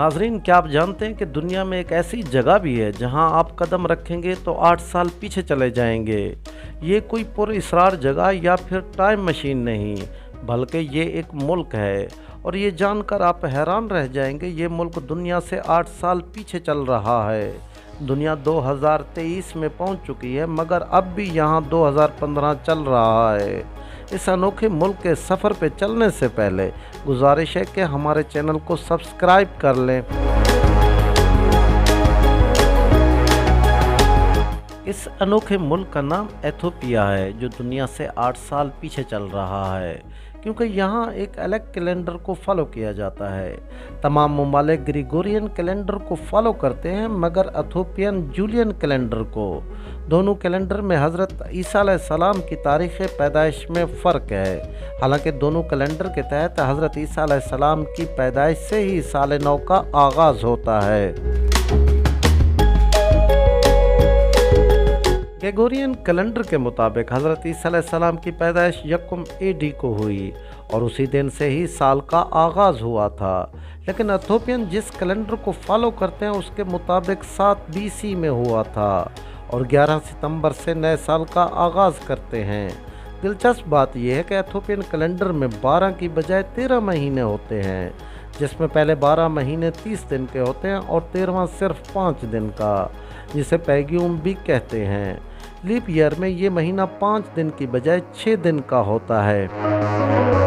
नाजरीन, क्या आप जानते हैं कि दुनिया में एक ऐसी जगह भी है जहां आप कदम रखेंगे तो 8 साल पीछे चले जाएंगे। ये कोई पुरअसरार जगह या फिर टाइम मशीन नहीं, बल्कि ये एक मुल्क है। और ये जानकर आप हैरान रह जाएंगे, ये मुल्क दुनिया से 8 साल पीछे चल रहा है। दुनिया 2023 में पहुंच चुकी है, मगर अब भी यहाँ 2015 चल रहा है। इस अनोखे मुल्क के सफ़र पे चलने से पहले गुजारिश है कि हमारे चैनल को सब्सक्राइब कर लें। इस अनोखे मुल्क का नाम एथोपिया है, जो दुनिया से 8 साल पीछे चल रहा है, क्योंकि यहाँ एक अलग कैलेंडर को फॉलो किया जाता है। तमाम ममालिक ग्रेगोरियन कैलेंडर को फॉलो करते हैं, मगर एथोपियन जूलियन कैलेंडर को। दोनों कैलेंडर में हज़रत ईसा अलैहिस्सलाम की तारीख़ पैदाइश में फ़र्क है। हालांकि दोनों कैलेंडर के तहत हज़रत ईसा अलैहिस्सलाम की पैदाइश से ही साल नौ का आगाज़ होता है। ग्रेगोरियन कैलेंडर के मुताबिक हज़रत ईसा अलैहिस्सलाम की पैदाइश यकम AD को हुई और उसी दिन से ही साल का आगाज़ हुआ था। लेकिन एथोपियन जिस कैलेंडर को फॉलो करते हैं उसके मुताबिक 7 BC में हुआ था और 11 सितंबर से नए साल का आगाज़ करते हैं। दिलचस्प बात यह है कि एथोपियन कैलेंडर में 12 की बजाय 13 महीने होते हैं, जिसमें पहले 12 महीने 30 दिन के होते हैं और 13वां सिर्फ 5 दिन का, जिसे पैग्यूम भी कहते हैं। लीप ईयर में ये महीना 5 दिन की बजाय 6 दिन का होता है।